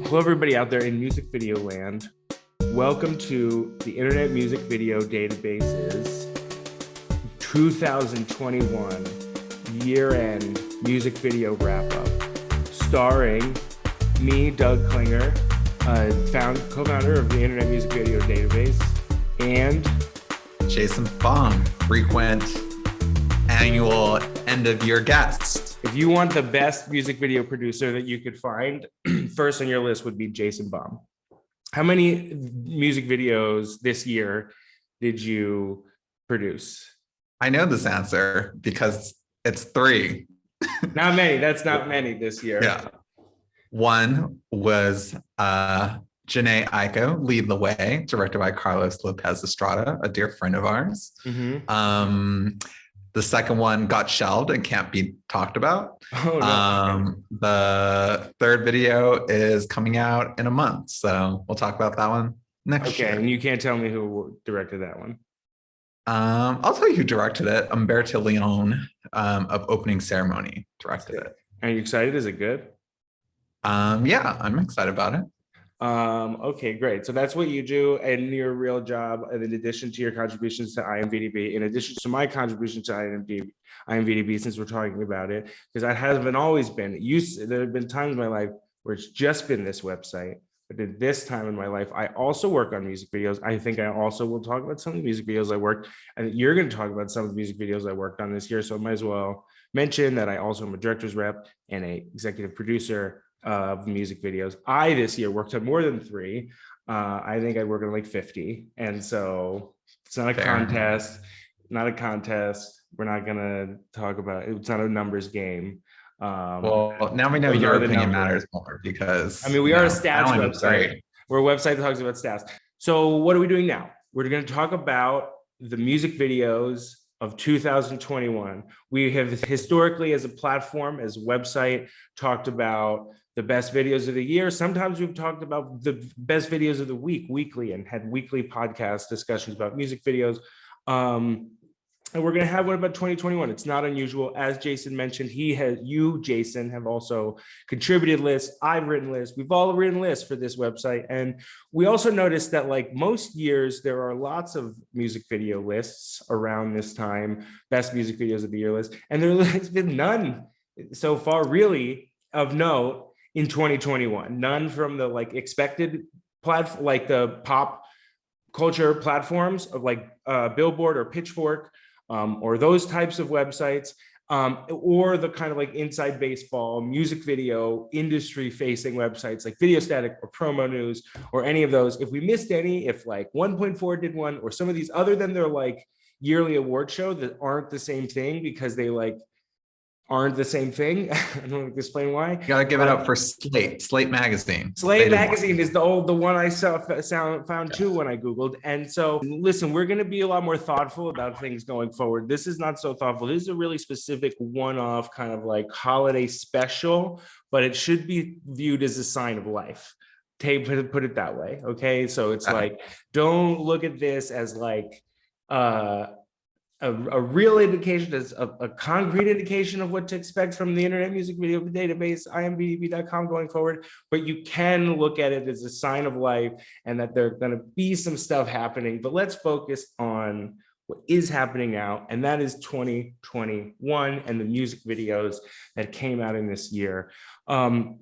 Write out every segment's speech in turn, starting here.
Hello, everybody out there in music video land. Welcome to the Internet Music Video Database's 2021 year-end music video wrap-up, starring me, Doug Klinger, co-founder of the Internet Music Video Database, and Jason Baum, frequent annual end-of-year guest. if you want the best music video producer that you could find, first on your list would be Jason Baum. How many music videos this year did you produce? I know this answer because it's 3. Not many. That's not many this year. Yeah. One was Janae Aiko, Lead the Way, directed by Carlos Lopez Estrada, a dear friend of ours. Mm-hmm. The second one got shelved and can't be talked about. Oh, no. The third video is coming out in a month, so we'll talk about that one next year. Okay, and you can't tell me who directed that one. I'll tell you who directed it. Umberto Leon of Opening Ceremony directed it. Are you excited? Is it good? Yeah, I'm excited about it. Okay, great. So that's what you do in your real job, and in addition to your contributions to IMVDb, in addition to my contribution to IMVDb, since we're talking about it, because I haven't always been used. There have been times in my life where it's just been this website, but at this time in my life, I also work on music videos. I think I also will talk about some of the music videos I worked, and you're going to talk about some of the music videos I worked on this year. So I might as well mention that I also am a director's rep and a executive producer of music videos. I this year worked on more than 3. I think I worked on like 50. And so it's not a contest, We're not gonna talk about it. It's not a numbers game. Well, now we know your opinion matters more because we are a stats website. We're a website that talks about stats. So what are we doing now? We're going to talk about the music videos of 2021. We have historically, as a platform, as a website, talked about the best videos of the year. Sometimes we've talked about the best videos of the week, weekly, and had weekly podcast discussions about music videos. And we're going to have one about 2021. It's not unusual. As Jason mentioned, Jason, have also contributed lists. I've written lists. We've all written lists for this website. And we also noticed that, like most years, there are lots of music video lists around this time, best music videos of the year list. And there's been none so far really of note in 2021. None from the expected platform, like the pop culture platforms of Billboard or Pitchfork, or those types of websites, or the kind of inside baseball, music video, industry facing websites like Video Static or Promo News or any of those. If we missed any, if 1.4 did one, or some of these other than their yearly award show that aren't the same thing because they aren't the same thing. I don't want to explain why. You gotta give it up for Slate Magazine. Slate Magazine is the one I found too when I Googled. And so listen, we're going to be a lot more thoughtful about things going forward. This is not so thoughtful. This is a really specific one-off kind of holiday special, but it should be viewed as a sign of life. Put it that way. Okay. So it's don't look at this as a real indication, is a concrete indication of what to expect from the Internet Music Video Database, IMVDb.com going forward, but you can look at it as a sign of life and that there's going to be some stuff happening. But let's focus on what is happening now, and that is 2021 and the music videos that came out in this year. And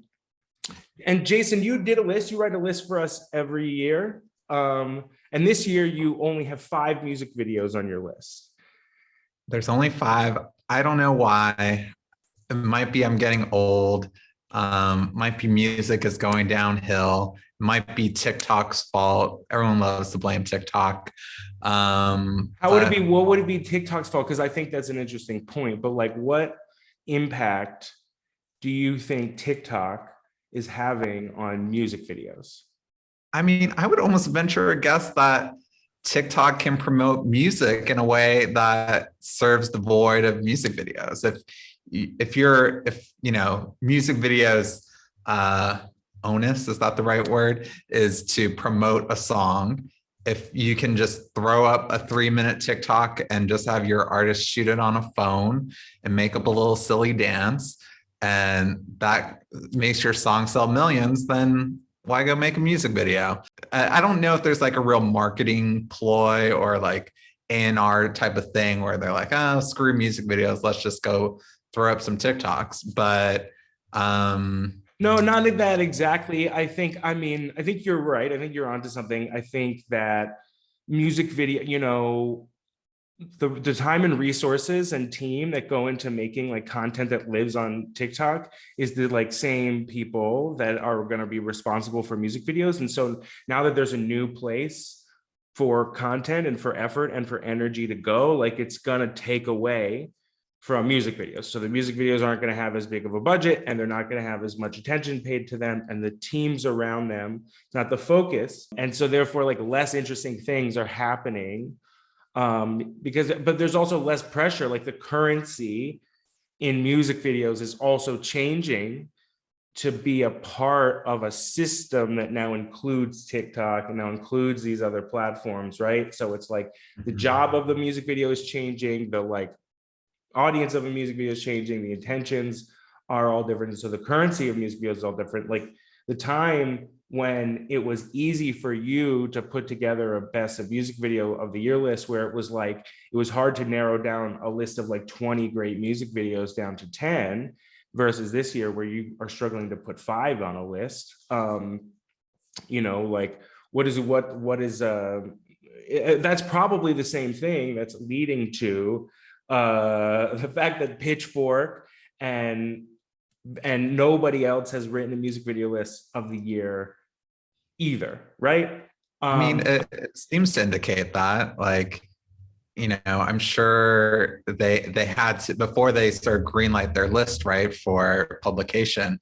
Jason, you did a list. You write a list for us every year. And this year you only have 5 music videos on your list. There's only 5. I don't know why. It might be I'm getting old. Might be music is going downhill. It might be TikTok's fault. Everyone loves to blame TikTok. What would it be TikTok's fault? Because I think that's an interesting point. But what impact do you think TikTok is having on music videos? I mean, I would almost venture a guess that TikTok can promote music in a way that serves the void of music videos. If music videos onus, is that the right word, is to promote a song. If you can just throw up a 3-minute TikTok and just have your artist shoot it on a phone and make up a little silly dance, and that makes your song sell millions, then why go make a music video? I don't know if there's like a real marketing ploy or like A&R type of thing where they're like, oh, screw music videos, let's just go throw up some TikToks. But no, not that exactly. I mean, I think you're right. I think you're onto something. I think that music video, the time and resources and team that go into making like content that lives on TikTok is the like same people that are going to be responsible for music videos. And so now that there's a new place for content and for effort and for energy to go, like it's going to take away from music videos. So the music videos aren't going to have as big of a budget, and they're not going to have as much attention paid to them, and the teams around them, it's not the focus. And so therefore like less interesting things are happening, but there's also less pressure. Like the currency in music videos is also changing to be a part of a system that now includes TikTok and now includes these other platforms, right? So it's like the job of the music video is changing, the like audience of a music video is changing, the intentions are all different. So the currency of music videos is all different. Like the time when it was easy for you to put together a best of music video of the year list, where it was like, it was hard to narrow down a list of like 20 great music videos down to 10, versus this year where you are struggling to put 5 on a list. Like what is that's probably the same thing that's leading to the fact that Pitchfork and nobody else has written a music video list of the year either, right? I mean, it seems to indicate that, like, I'm sure they had to, before they started greenlight their list, right, for publication,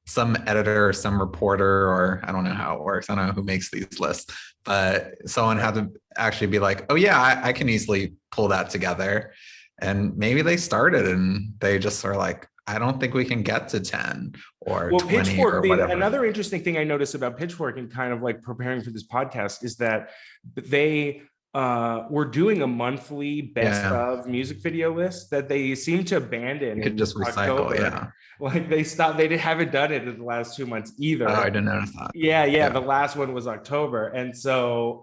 some editor or some reporter, or I don't know how it works, I don't know who makes these lists, but someone had to actually be like, oh yeah, I can easily pull that together. And maybe they started and they just are like, I don't think we can get to 10 or 20 Pitchfork, or whatever. Another interesting thing I noticed about Pitchfork and kind of like preparing for this podcast is that they were doing a monthly best of music video list that they seem to abandon. You could just recycle, October. Yeah. Like they stopped, haven't done it in the last 2 months either. Oh, I didn't notice that. Yeah. The last one was October. And so,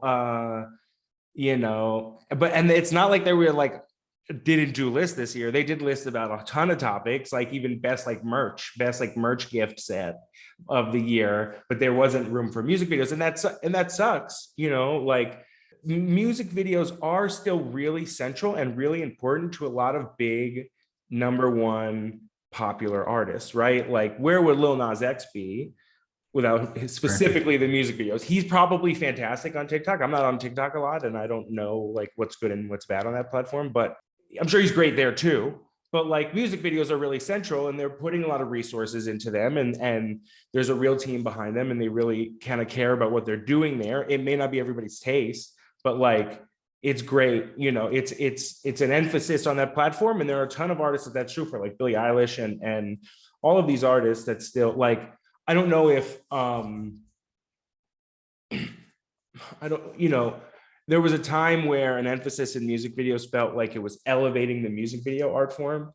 and it's not like they were like, didn't do lists this year. They did lists about a ton of topics, like even best merch gift set of the year, but there wasn't room for music videos. And that sucks, like music videos are still really central and really important to a lot of big number one popular artists, right? Like where would Lil Nas X be without specifically the music videos? He's probably fantastic on TikTok. I'm not on TikTok a lot and I don't know like what's good and what's bad on that platform, but I'm sure he's great there too. But like music videos are really central and they're putting a lot of resources into them, and there's a real team behind them and they really kind of care about what they're doing there. It may not be everybody's taste, but like it's great. It's an emphasis on that platform, and there are a ton of artists that's true for, like Billie Eilish and all of these artists that still like, I don't know if there was a time where an emphasis in music videos felt like it was elevating the music video art form.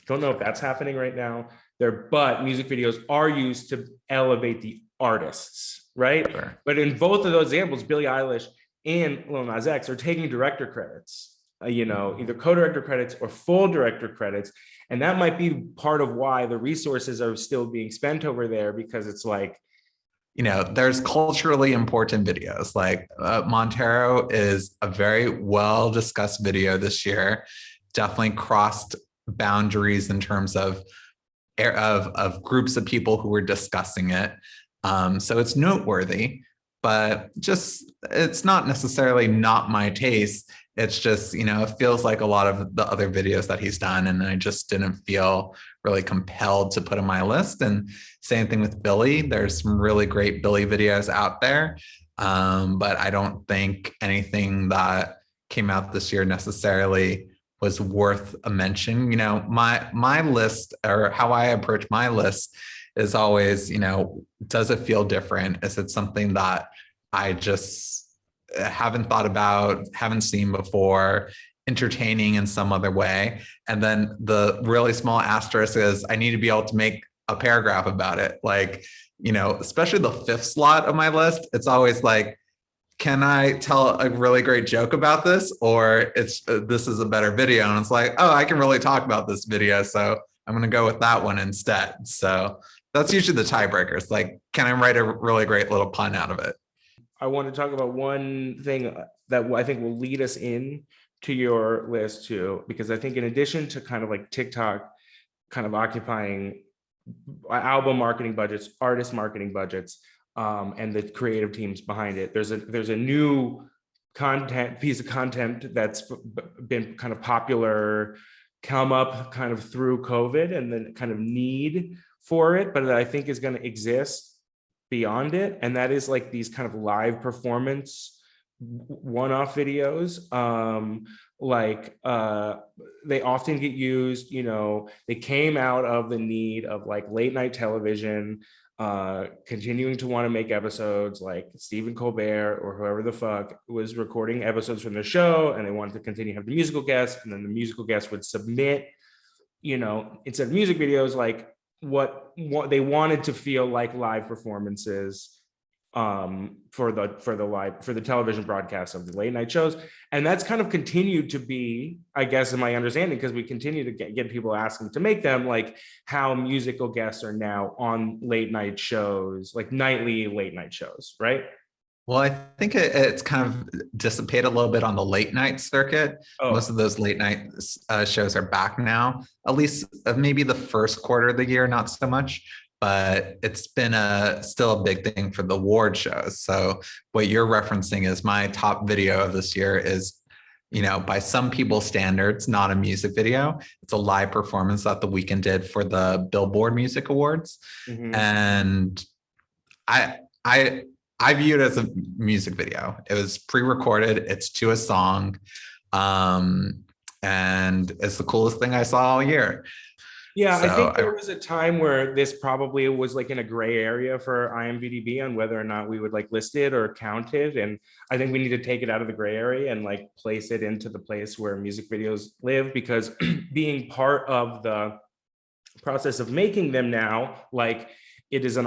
Don't know if that's happening right now there, but music videos are used to elevate the artists, right? Sure. But in both of those examples, Billie Eilish and Lil Nas X are taking director credits, either co-director credits or full director credits. And that might be part of why the resources are still being spent over there, because it's like, there's culturally important videos. Like Montero is a very well discussed video this year. Definitely crossed boundaries in terms of groups of people who were discussing it. So it's noteworthy, but just it's not necessarily not my taste. It's just, it feels like a lot of the other videos that he's done, and I just didn't feel really compelled to put in my list. And same thing with Billy. There's some really great Billy videos out there, but I don't think anything that came out this year necessarily was worth a mention. My list, or how I approach my list, is always, does it feel different? Is it something that I just haven't thought about, haven't seen before, entertaining in some other way? And then the really small asterisk is I need to be able to make a paragraph about it. Like, especially the fifth slot of my list, it's always like, can I tell a really great joke about this, or this is a better video? And it's like, oh, I can really talk about this video, so I'm going to go with that one instead. So that's usually the tiebreaker. It's like, can I write a really great little pun out of it? I want to talk about one thing that I think will lead us in to your list too, because I think in addition to kind of like TikTok kind of occupying album marketing budgets, artist marketing budgets, and the creative teams behind it, there's a new piece of content that's been kind of popular, come up kind of through COVID, and then kind of need for it, but that I think is going to exist beyond it. And that is like these kind of live performance one-off videos. They often get used, they came out of the need of like late night television, continuing to want to make episodes, like Stephen Colbert or whoever the fuck was recording episodes from the show, and they wanted to continue to have the musical guests, and then the musical guests would submit, instead of music videos, like what they wanted to feel like live performances for the television broadcast of the late night shows. And that's kind of continued to be, I guess, in my understanding, because we continue to get people asking to make them, like how musical guests are now on late night shows, like nightly late night shows, right? Well, I think it's kind of dissipated a little bit on the late night circuit. Oh. Most of those late night shows are back now, at least maybe the first quarter of the year, not so much. But it's been still a big thing for the award shows. So what you're referencing is my top video of this year is, by some people's standards, not a music video. It's a live performance that The Weeknd did for the Billboard Music Awards. Mm-hmm. And I view it as a music video. It was pre-recorded. It's to a song. And it's the coolest thing I saw all year. Yeah, so I think there was a time where this probably was like in a gray area for IMVDb on whether or not we would like list it or count it. And I think we need to take it out of the gray area and like place it into the place where music videos live, because being part of the process of making them now, like it is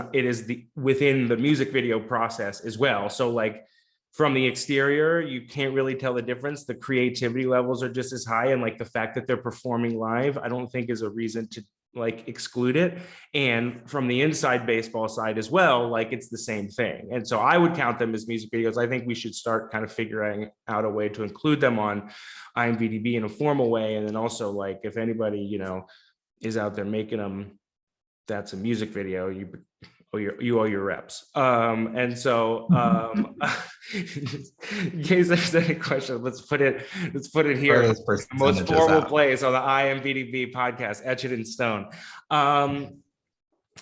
within the music video process as well. So like from the exterior, you can't really tell the difference. The creativity levels are just as high. And like the fact that they're performing live, I don't think is a reason to like exclude it. And from the inside baseball side as well, like it's the same thing. And so I would count them as music videos. I think we should start kind of figuring out a way to include them on IMVDb in a formal way. And then also like, if anybody, is out there making them, that's a music video, you owe your reps. And so in case there's any question, let's put it here. The most formal place on the IMVDb podcast, etch it in stone.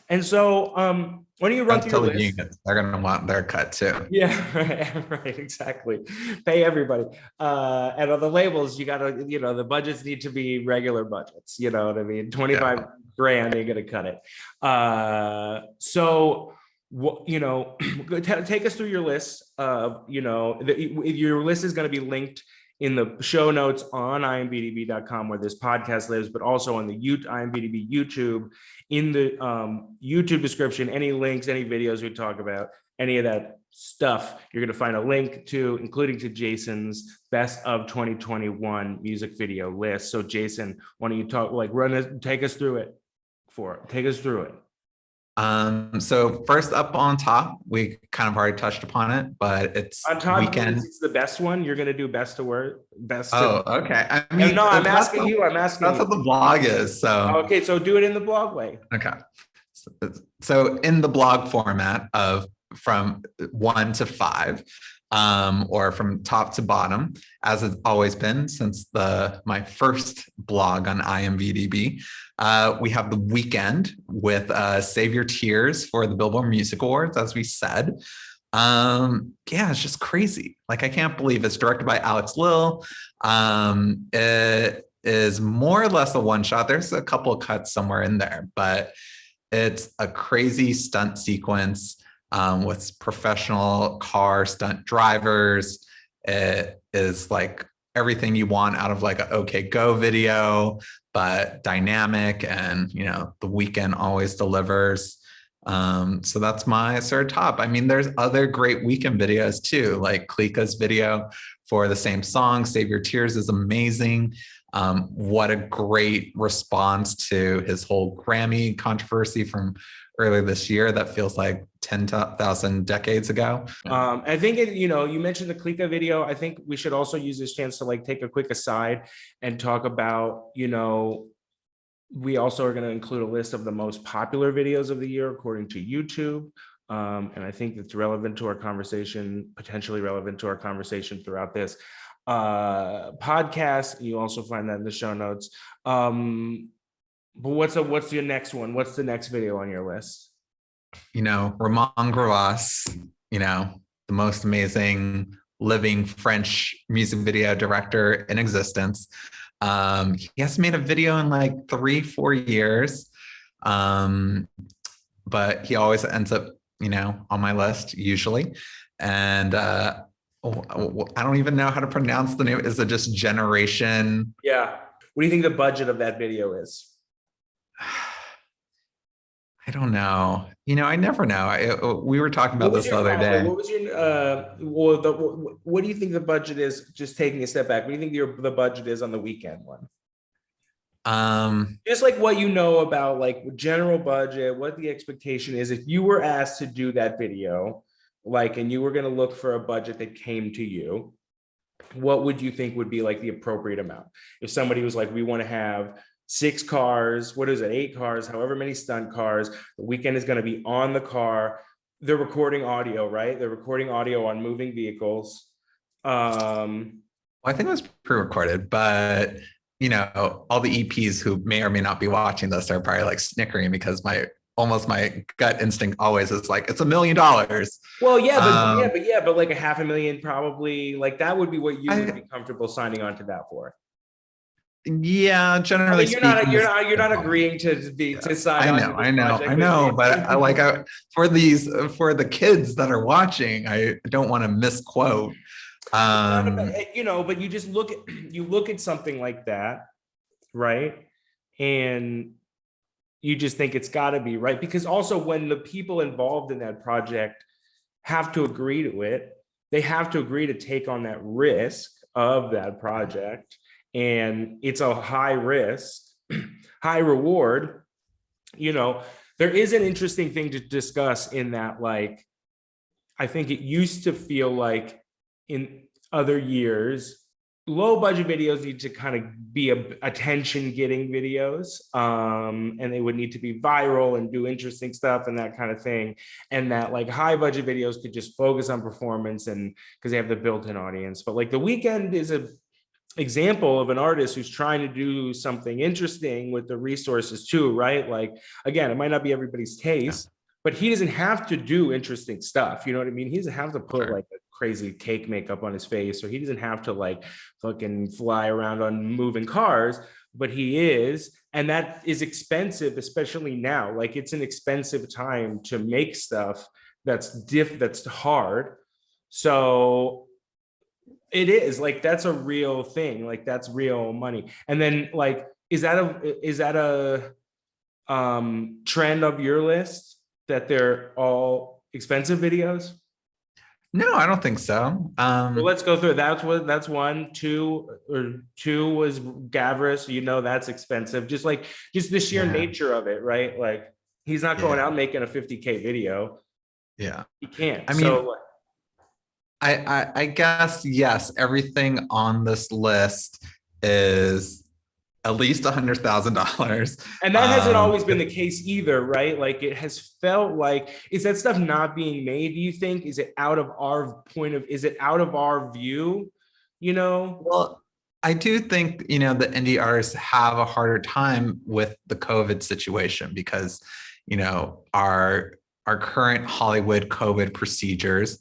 And so why don't you run through your list? Unions, they're going to want their cut too. Yeah, right, exactly. Pay everybody. And on the labels, you got to, the budgets need to be regular budgets. You know what I mean? 25 grand ain't going to cut it. Take us through your list. Your list is going to be linked in the show notes on imvdb.com, where this podcast lives, but also on the IMVDb YouTube, in the YouTube description, any links, any videos we talk about, any of that stuff, you're going to find a link to, including to Jason's best of 2021 music video list. So Jason, why don't you take us through it. So first up on top, we kind of already touched upon it, but it's on top. Weeknd. It's the best one. You're going to do best to worst. Okay. I mean, no, I'm asking you. That's what the blog is. So okay, so do it in the blog way. Okay. So in the blog format of from 1 to 5, or from top to bottom, as it's always been since my first blog on IMVDb. We have The Weeknd with Save Your Tears for the Billboard Music Awards, as we said. It's just crazy. Like, I can't believe it's directed by Alex Lill. It is more or less a one shot. There's a couple of cuts somewhere in there, but it's a crazy stunt sequence with professional car stunt drivers. It is like everything you want out of like a OK Go video, but dynamic, and The Weeknd always delivers. So that's my third top. I mean, there's other great Weeknd videos too, like Klika's video for the same song, Save Your Tears, is amazing. What a great response to his whole Grammy controversy from earlier this year that feels like 10,000 decades ago. I think you mentioned the Klika video. I think we should also use this chance to like take a quick aside and talk about, we also are going to include a list of the most popular videos of the year according to YouTube. And I think it's relevant to our conversation, potentially relevant to our conversation throughout this podcast. You also find that in the show notes. But what's your next one? What's the next video on your list? Romain Gavras, the most amazing living French music video director in existence. He hasn't made a video in like 3-4 years. But he always ends up, on my list usually. And I don't even know how to pronounce the name. Is it just Generation? Yeah. What do you think the budget of that video is? I don't know. I never know. We were talking about this the other day. What was your what do you think the budget is? Just taking a step back, what do you think the budget is on the Weeknd one? Just like what about like general budget, what the expectation is if you were asked to do that video, like, and you were going to look for a budget that came to you, what would you think would be like the appropriate amount? If somebody was like, we want to have 6 cars, 8 cars, however many stunt cars, the Weeknd is going to be on the car. They're recording audio, right? They're recording audio on moving vehicles. Well, I think it was pre-recorded, but all the EPs who may or may not be watching this are probably like snickering because my gut instinct always is like, it's $1 million. Well, but like $500,000 probably, like that would be what you would be comfortable signing on to that for. Yeah, generally you're not agreeing to sign on. I know, but for the kids that are watching, I don't want to misquote. But you just look at something like that, right? And you just think it's got to be right, because also when the people involved in that project have to agree to it, they have to agree to take on that risk of that project. And it's a high risk, high reward. There is an interesting thing to discuss in that, like, I think it used to feel like in other years, low budget videos need to kind of be attention getting videos. And they would need to be viral and do interesting stuff and that kind of thing. And that like high budget videos could just focus on performance and because they have the built-in audience. But like The Weeknd is a example of an artist who's trying to do something interesting with the resources too, right? Like, again, it might not be everybody's taste, but he doesn't have to do interesting stuff. You know what I mean? He doesn't have to put like a crazy cake makeup on his face, or he doesn't have to like fucking fly around on moving cars, but he is. And that is expensive, especially now. Like, it's an expensive time to make stuff that's hard. So it is like, that's a real thing. Like, that's real money. And then like, is that a trend of your list that they're all expensive videos? No, I don't think so. Well, let's go through it. That's one. Two was Gavras. That's expensive. Just the sheer nature of it, right? Like, he's not going out making a 50K video. Yeah, he can't. I mean, I guess yes. Everything on this list is at least $100,000. And that hasn't always been the case either, right? Like, it has felt like, is that stuff not being made, do you think? Is it out of our view, Well, I do think, the indie artists have a harder time with the COVID situation because, our current Hollywood COVID procedures,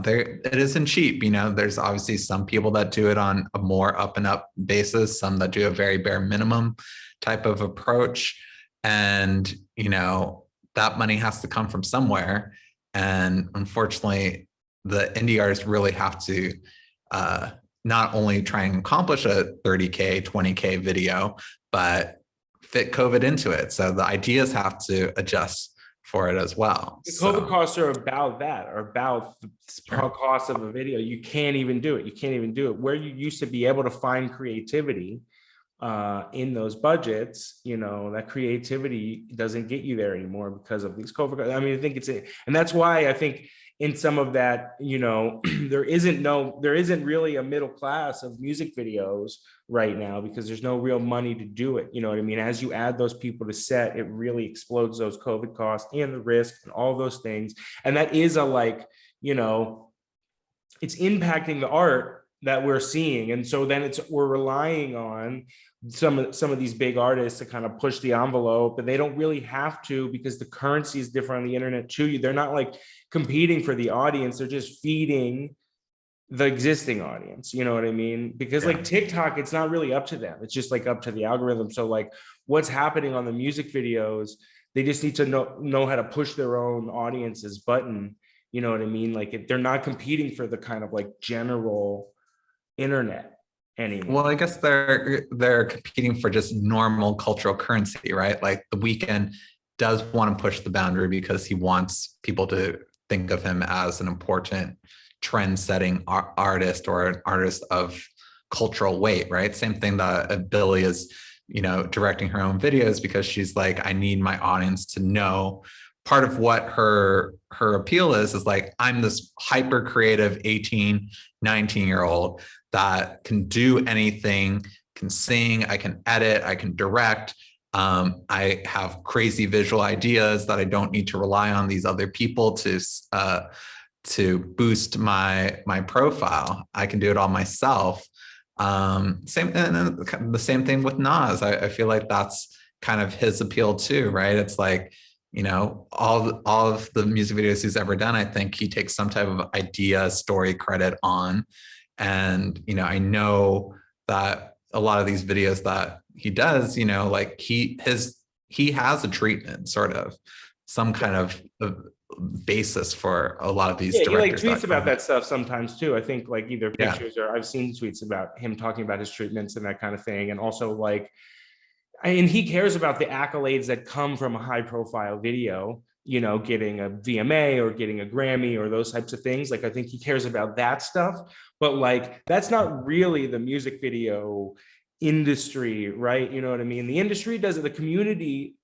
it isn't cheap. There's obviously some people that do it on a more up and up basis, some that do a very bare minimum type of approach. And, that money has to come from somewhere. And unfortunately, the indie artists really have to not only try and accomplish a 30K, 20K video, but fit COVID into it. So the ideas have to adjust for it as well. The COVID costs are about that, or about the cost of a video. You can't even do it. You can't even do it. Where you used to be able to find creativity in those budgets, that creativity doesn't get you there anymore because of these COVID. I mean, I think and that's why I think in some of that, there isn't really a middle class of music videos right now, because there's no real money to do it. You know what I mean? As you add those people to set, it really explodes those COVID costs and the risk and all those things. And that is it's impacting the art that we're seeing. And so then we're relying on some of these big artists to kind of push the envelope, but they don't really have to, because the currency is different on the internet too. They're not like competing for the audience. They're just feeding the existing audience. You know what I mean? Because like TikTok, it's not really up to them. It's just like up to the algorithm. So like what's happening on the music videos, they just need to know how to push their own audience's button. You know what I mean? Like if they're not competing for the kind of like general internet anymore. Well, I guess they're competing for just normal cultural currency, right? Like The Weeknd does want to push the boundary because he wants people to think of him as an important trend-setting artist, or an artist of cultural weight, right? Same thing that Billie is, directing her own videos because she's like, I need my audience to know. Part of what her appeal is like, I'm this hyper creative 18, 19-year-old that can do anything, can sing, I can edit, I can direct. I have crazy visual ideas that I don't need to rely on these other people to boost my profile. I can do it all myself. The same thing with Nas. I feel like that's kind of his appeal too, right? It's like, all of the music videos he's ever done, I think he takes some type of idea, story credit on. And, I know that a lot of these videos that he does, like he has a treatment, sort of some kind of basis for a lot of these directors. He like tweets about that stuff sometimes too. I think like either pictures or I've seen tweets about him talking about his treatments and that kind of thing. And also like, and he cares about the accolades that come from a high profile video, getting a VMA or getting a Grammy or those types of things. Like, I think he cares about that stuff, but like, that's not really the music video industry, right? You know what I mean? The industry does it, the community,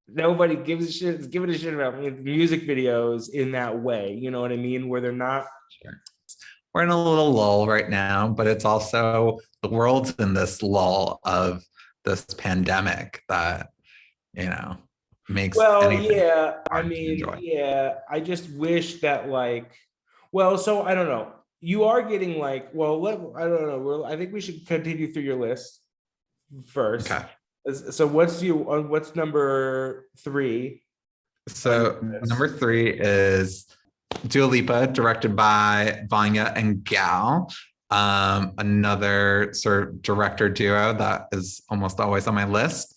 nobody gives a shit, giving a shit about music videos in that way. You know what I mean? Where they're not. We're in a little lull right now, but it's also the world's in this lull of this pandemic that, makes I just wish that so I don't know. You are getting I don't know. I think we should continue through your list first. Okay. So what's number 3? So number 3 is Dua Lipa, directed by Vanya and Gal. Another sort of director duo that is almost always on my list.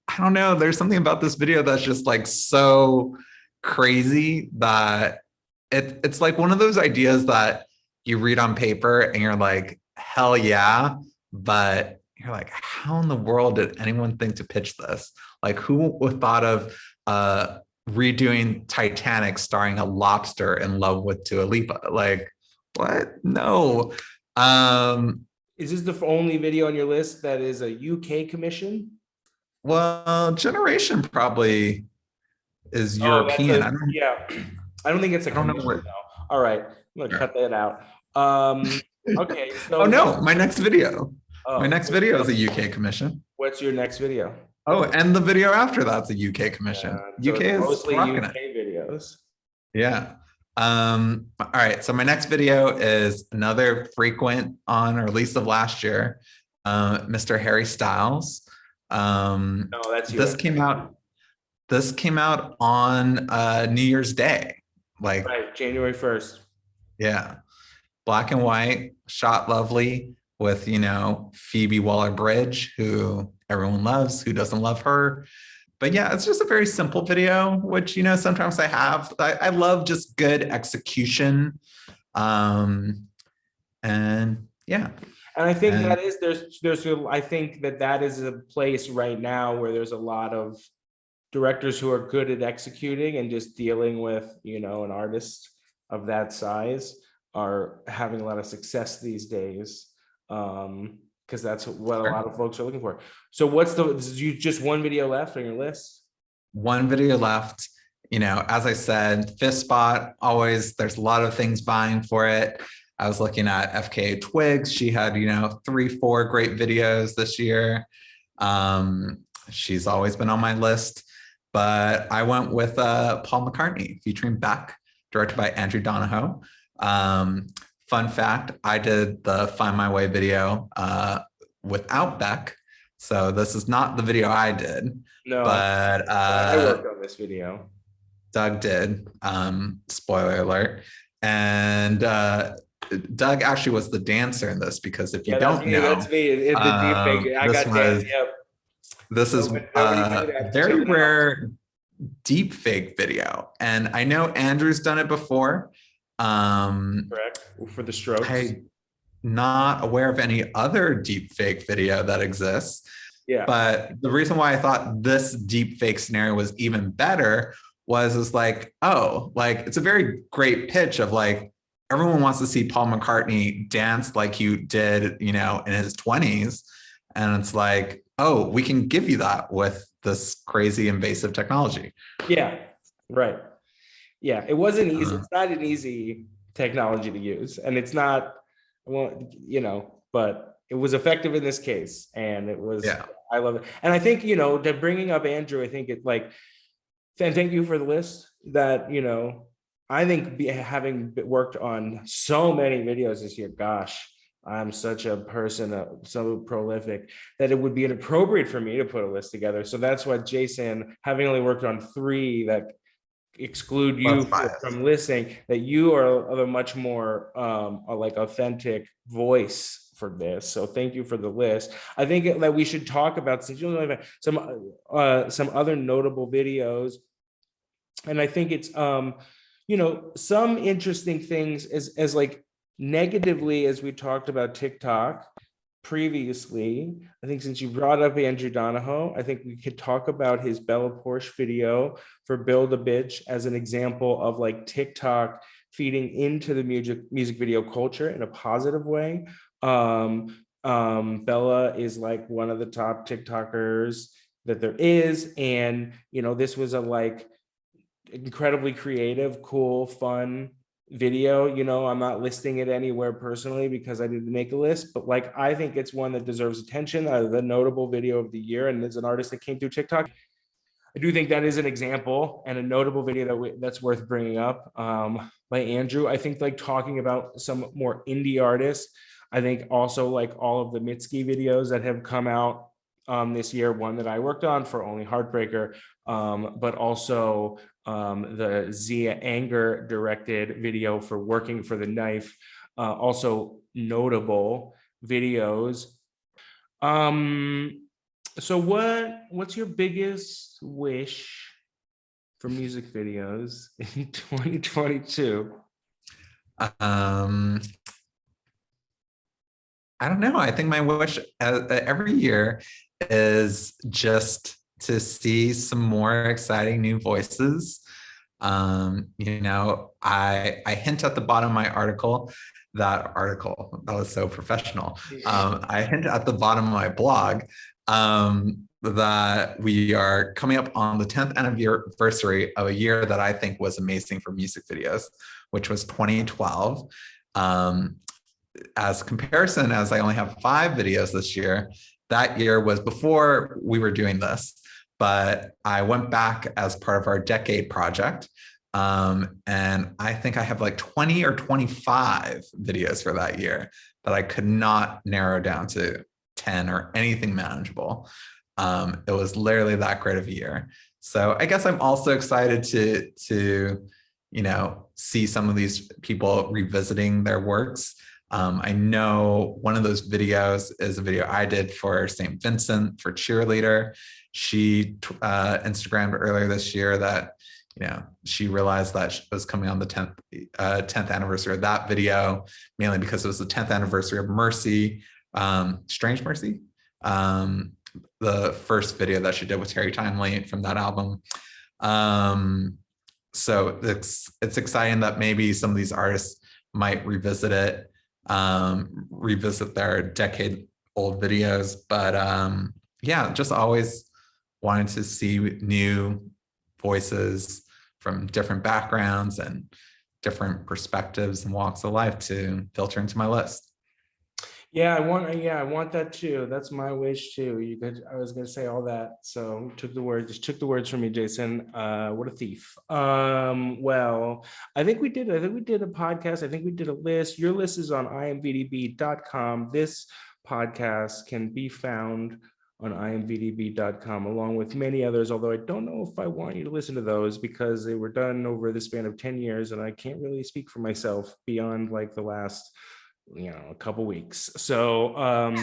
I don't know, there's something about this video that's just like so crazy that it's like one of those ideas that you read on paper and you're like, hell yeah, but you're like, how in the world did anyone think to pitch this? Like, who would thought of redoing Titanic starring a lobster in love with Dua Lipa? Like, what? No. Is this the only video on your list that is a UK commission? Well, Generation probably is European. I don't think it's a commission though. All right, I'm gonna cut that out. Okay. So my next video. My next video is a UK commission. What's your next video? Oh, and the video after that's a UK commission. So UK is mostly UK videos. Yeah. All right. So my next video is another frequent on a release of last year, Mr. Harry Styles. That's this came out. This came out on New Year's Day, right, January 1st. Yeah, black and white, shot lovely with Phoebe Waller-Bridge, who everyone loves. Who doesn't love her? But yeah, it's just a very simple video, which, sometimes I love just good execution. And Yeah. And I think And I think that is a place right now where there's a lot of directors who are good at executing and just dealing with, an artist of that size are having a lot of success these days. Because that's what a lot of folks are looking for. So you just one video left on your list? one video left. As I said, fifth spot, always, there's a lot of things vying for it. I was looking at FKA Twigs. She had, 3-4 great videos this year. She's always been on my list, but I went with Paul McCartney featuring Beck, directed by Andrew Donahoe. Fun fact, I did the Find My Way video without Beck. So this is not the video I did, No, but I worked on this video. Doug did, spoiler alert. And Doug actually was the dancer in this, because if you don't know, that's me. The deep fake. I got Dan. Yep. This is a very rare deep fake video. And I know Andrew's done it before. Correct. For the Strokes. I'm not aware of any other deep fake video that exists. Yeah. But the reason why I thought this deep fake scenario was even better was like, it's a very great pitch of like, everyone wants to see Paul McCartney dance like you did, in his 20s. And it's like, we can give you that with this crazy invasive technology. Yeah, right. Yeah, it wasn't easy. It's not an easy technology to use. And it's not, but it was effective in this case. And it was, I love it. And I think, that bringing up Andrew, I think it and thank you for the list that, I think having worked on so many videos this year, gosh, I'm such a person, so prolific, that it would be inappropriate for me to put a list together. So that's why, Jason, having only worked on 3 that exclude you from listening, that you are a much more authentic voice for this. So thank you for the list. I think that we should talk about some other notable videos. And I think it's some interesting things as like negatively, as we talked about TikTok previously. I think since you brought up Andrew Donahoe, I think we could talk about his Bella Porsche video for Build a Bitch as an example of like TikTok feeding into the music video culture in a positive way. Bella is like one of the top TikTokers that there is. And, this was a incredibly creative, cool, fun video. I'm not listing it anywhere personally because I didn't make a list, but I think it's one that deserves attention. The notable video of the year, and there's an artist that came through TikTok. I do think that is an example and a notable video that's worth bringing up by Andrew. I think talking about some more indie artists. I think also all of the Mitski videos that have come out this year, one that I worked on for Only Heartbreaker, but also the Zia Anger directed video for Working for the Knife, also notable videos. So what's your biggest wish for music videos in 2022? I don't know. I think my wish every year is just to see some more exciting new voices. I hint at the bottom of my article, that was so professional. I hint at the bottom of my blog that we are coming up on the 10th anniversary of a year that I think was amazing for music videos, which was 2012. As comparison, as I only have 5 videos this year, that year was before we were doing this, but I went back as part of our decade project. And I think I have 20 or 25 videos for that year that I could not narrow down to 10 or anything manageable. It was literally that great of a year. So I guess I'm also excited to see some of these people revisiting their works. I know one of those videos is a video I did for St. Vincent for Cheerleader. She Instagrammed earlier this year that, she realized that it was coming on the 10th anniversary of that video, mainly because it was the 10th anniversary of Mercy, Strange Mercy, the first video that she did with Terry Timely from that album. So it's exciting that maybe some of these artists might revisit it, revisit their decade-old videos. But yeah, just always wanted to see new voices from different backgrounds and different perspectives and walks of life to filter into my list. Yeah, I want that too. That's my wish too. I was gonna say all that, so took the words from me, Jason. What a thief. Well, I think we did a podcast. I think we did a list. Your list is on imvdb.com. This podcast can be found on imvdb.com, along with many others, although I don't know if I want you to listen to those because they were done over the span of 10 years, and I can't really speak for myself beyond like the last a couple weeks. So I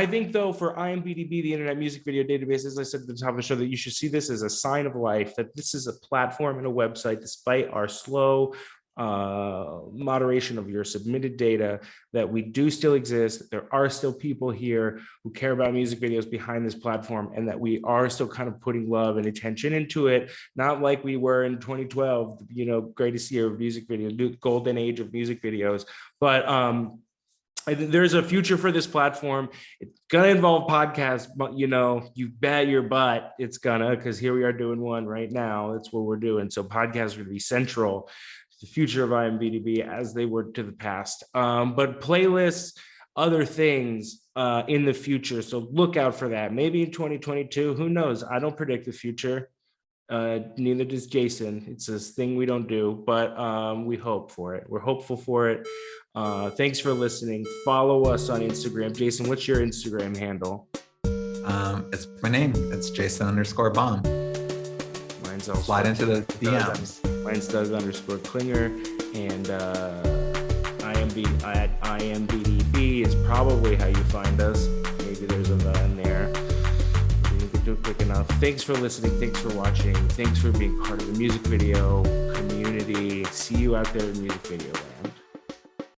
think though for IMVDb, the Internet Music Video Database, as I said at the top of the show, that you should see this as a sign of life, that this is a platform and a website, despite our slow moderation of your submitted data, that we do still exist. There are still people here who care about music videos behind this platform, and that we are still kind of putting love and attention into it, not like we were in 2012, greatest year of music video, golden age of music videos. But there's a future for this platform. It's gonna involve podcasts, but you bet your butt it's gonna, because here we are doing one right now. That's what we're doing. So podcasts are gonna be central the future of IMVDb as they were to the past. But playlists, other things in the future. So look out for that. Maybe in 2022, who knows? I don't predict the future. Neither does Jason. It's this thing we don't do, but we hope for it. We're hopeful for it. Thanks for listening. Follow us on Instagram. Jason, what's your Instagram handle? It's my name. It's Jason_Baum. Mine's also slide into the DMs. Mine's Doug_Klinger, and IMVDb is probably how you find us. Maybe there's a the in there. You can do it quick enough. Thanks for listening. Thanks for watching. Thanks for being part of the music video community. See you out there in music video.